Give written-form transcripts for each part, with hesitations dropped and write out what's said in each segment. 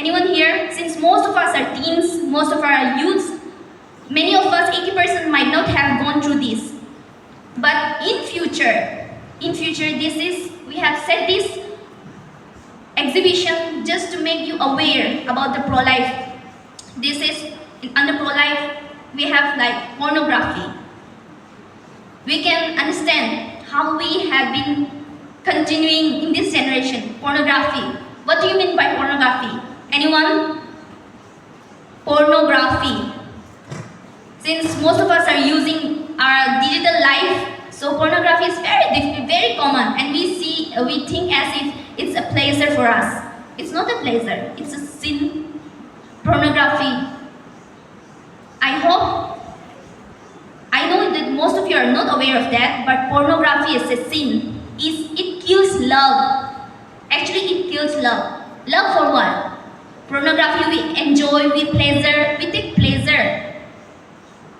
Anyone here? Since most of us are teens, most of our youths, many of us, 80% might not have gone through this. But in future, we have set this exhibition just to make you aware about the pro-life. This is, under pro-life, we have like pornography. We can understand how we have been continuing in this generation. Pornography. What do you mean by pornography? Anyone? Pornography. Since most of us are using our digital life, so pornography is very common, and we think as if it's a pleasure for us. It's not a pleasure, it's a sin. Pornography. I know that most of you are not aware of that, but pornography is a sin. It kills love. Actually, it kills love. Love for what? Pornography, we enjoy, we take pleasure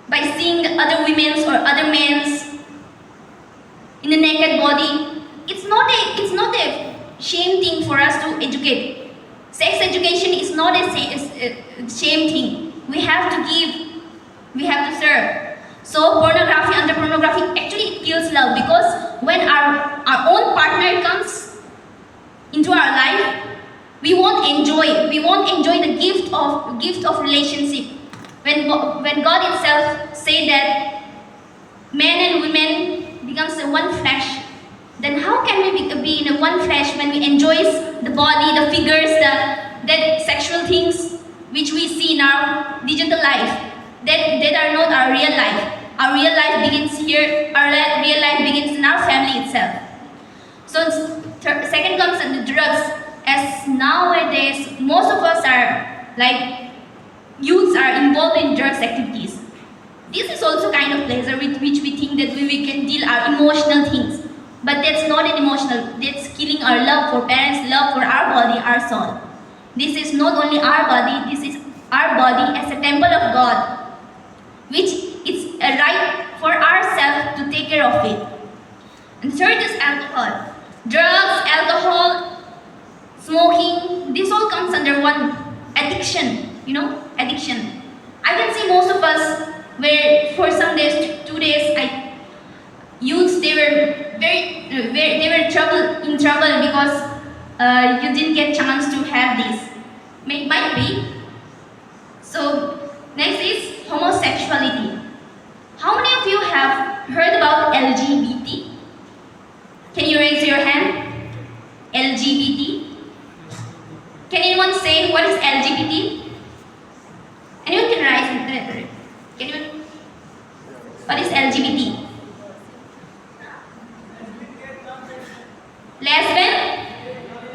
by seeing other women's or other men's in the naked body. It's not a shame thing for us to educate. Sex education is not a shame thing. We have to give, we have to serve. So pornography, under pornography, actually it kills love, because when our own partner comes into our life, we won't enjoy the gift of relationship. When God Himself say that men and women becomes one flesh, then how can we be in a one flesh when we enjoy the body, the figures, that sexual things which we see in our digital life, that are not our real life. Our real life begins here. Our real life begins in our family itself. So second comes the drugs. As nowadays most of us are like youths are involved in drugs activities. This is also kind of pleasure with which we think that we can deal our emotional things. But that's not an emotional, that's killing our love for parents, love for our body, our soul. This is not only our body, this is our body as a temple of God, which it's a right for ourselves to take care of it. And third is alcohol. Drugs, alcohol, smoking, this all comes under one addiction, addiction. I can see most of us where for some days, 2 days, youths, they were in trouble because you didn't get chance to have this. Might be. So next is homosexuality. How many of you have heard about LGBT? Can you raise your hand? LGBT. Can anyone say what is LGBT? Anyone can rise? What is LGBT? Lesbian,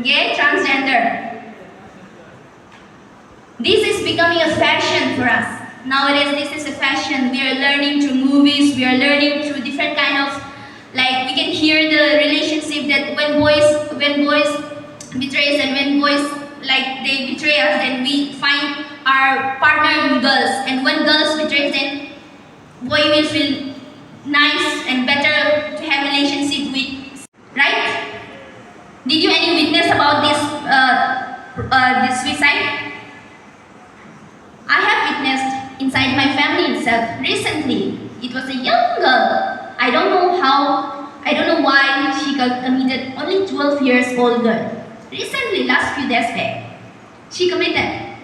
gay, transgender. This is becoming a fashion for us. Nowadays, this is a fashion. We are learning through movies. We are learning through different kind of, like we can hear the relationship that when boys betrays and when boys they betray us, then we find our partner in girls. And when girls betrays, then boy will feel nice and better to have relationship with. Right? Did you any witness about this suicide? I have witnessed inside my family itself. Recently, it was a young girl. I don't know why she got committed, only 12 years old girl. Recently, last few days back, she committed.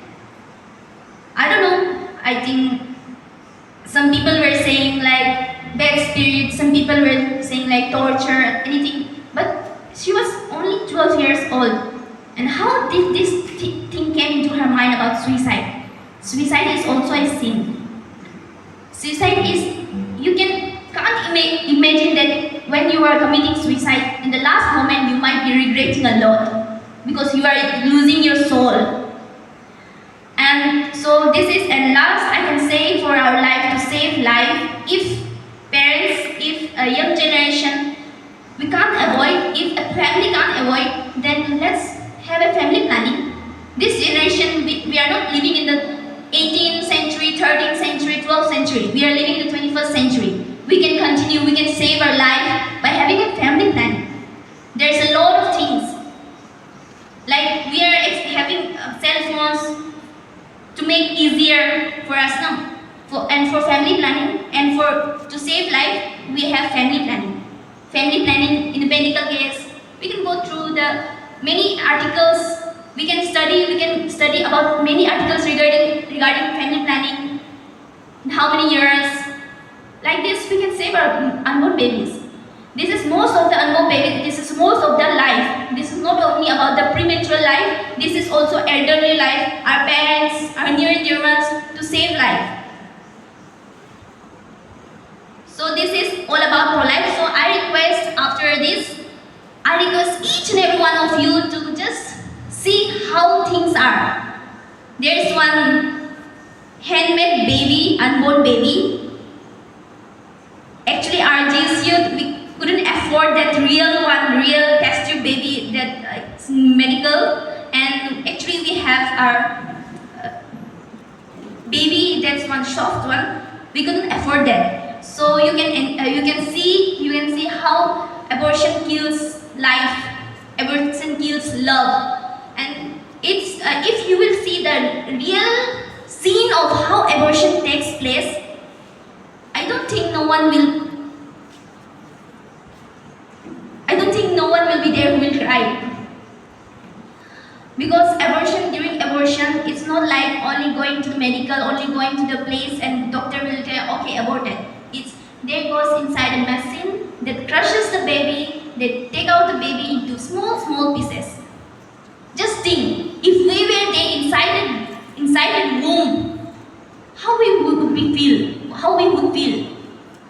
I don't know, I think some people were saying like bad spirit, some people were saying like torture, anything, but she was only 12 years old. And how did this thing came into her mind about suicide? Suicide is also a sin. Suicide is, you can't imagine that when you are committing suicide, in the last moment you might be regretting a lot because you are losing your soul. And so this is, and last I can say for our life, to save life, if parents, if a young generation, we can't avoid, if a family can't avoid, then let's have a family planning. This generation, we are not living in the 18th century, 13th century, 12th century. We are living in the 21st century. We can continue, we can save our life by having a family plan. There's a lot of things. Like we are having cell phones, make easier for us now. For family planning and for to save life, we have family planning. Family planning in the medical case, we can go through the many articles. We can study about many articles regarding family planning. How many years? Like this, we can save our unborn babies. This is most of the unborn babies. This is most of the life. This is not only about the premature life. This is also elderly life. Our parents, our near and dear ones, to save life. So this is all about pro-life. So I request after this, I request each and every one of you to just see how things are. There is one handmade baby, unborn baby. Actually, our GS youth, we couldn't afford that real test tube baby that it's medical. And actually, we have our baby, that's one soft one. We couldn't afford that. So you can see how abortion kills life, abortion kills love, and it's if you will see the real scene of how abortion takes place, I don't think no one will be there who will cry. Because during abortion, it's not like only going to the medical, only going to the place and doctor will tell, okay, abort it. It's there goes inside a machine that crushes the baby, they take out the baby into small pieces. Just think, if we were there inside the womb, how we would feel?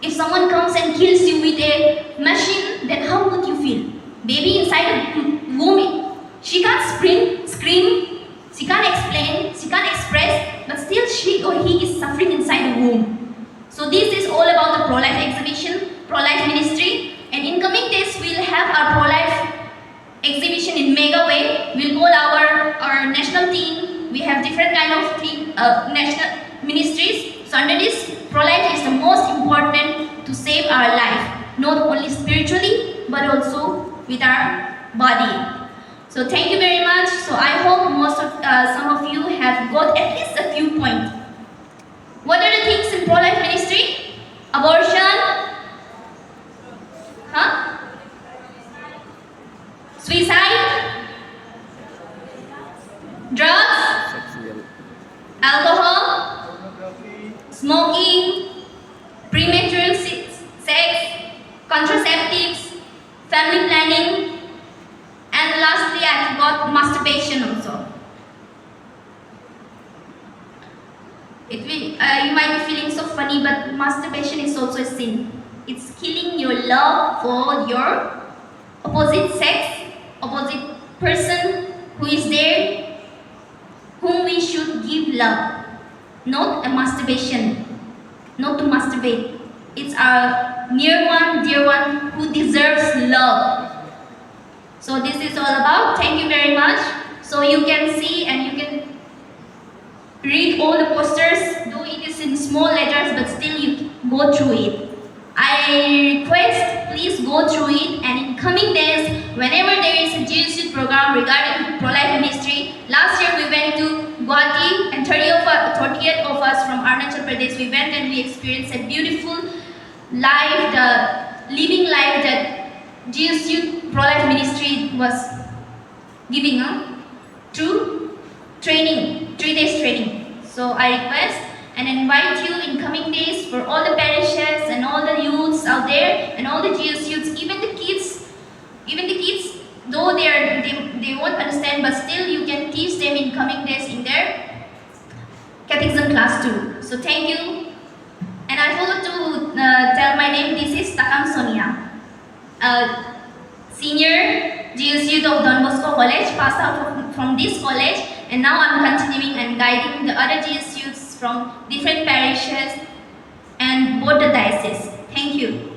If someone comes and kills you with a machine, then how would you feel? Baby inside the womb, she can't scream, she can't explain, she can't express, but still she or he is suffering inside the womb. So this is all about the pro-life exhibition, pro-life ministry, and in coming days we'll have our pro-life exhibition in mega way. We'll call our national team. We have different kind of team, national ministries. So under this, pro-life is the most important to save our life, not only spiritually but also with our body. So thank you very much. So I hope some of you have got at least a few points. What are the things in pro-life ministry? Abortion, suicide, drugs, alcohol, smoking, premature sex, contraceptives, family planning, and lastly I forgot masturbation also. You might be feeling so funny, but masturbation is also a sin. It's killing your love for your opposite sex, opposite person who is there, whom we should give love, not a masturbation, not to masturbate. It's our near one, dear one who deserves love. So this is all about. Thank you very much. So you can see and you can read all the posters, though it is in small letters, but still you go through it. I request please go through it, and in coming days, whenever there is a GSU program regarding pro-life ministry, last year we went to Guwahati and 30th of us from Arunachal Pradesh, we went and we experienced a beautiful life, the living life that GSU pro-life ministry was giving through training, 3 days training. So I request and invite you in coming days for all the parishes and all the youths out there and all the GS youths, even the kids, though they won't understand, but still you can teach them in coming days in their catechism class too. So thank you. And I forgot to tell my name. This is Takam Sonia, senior GS youth of Don Bosco College, passed out from this college, and now I'm continuing and guiding the other GS youths from different parishes and both the dioceses. Thank you.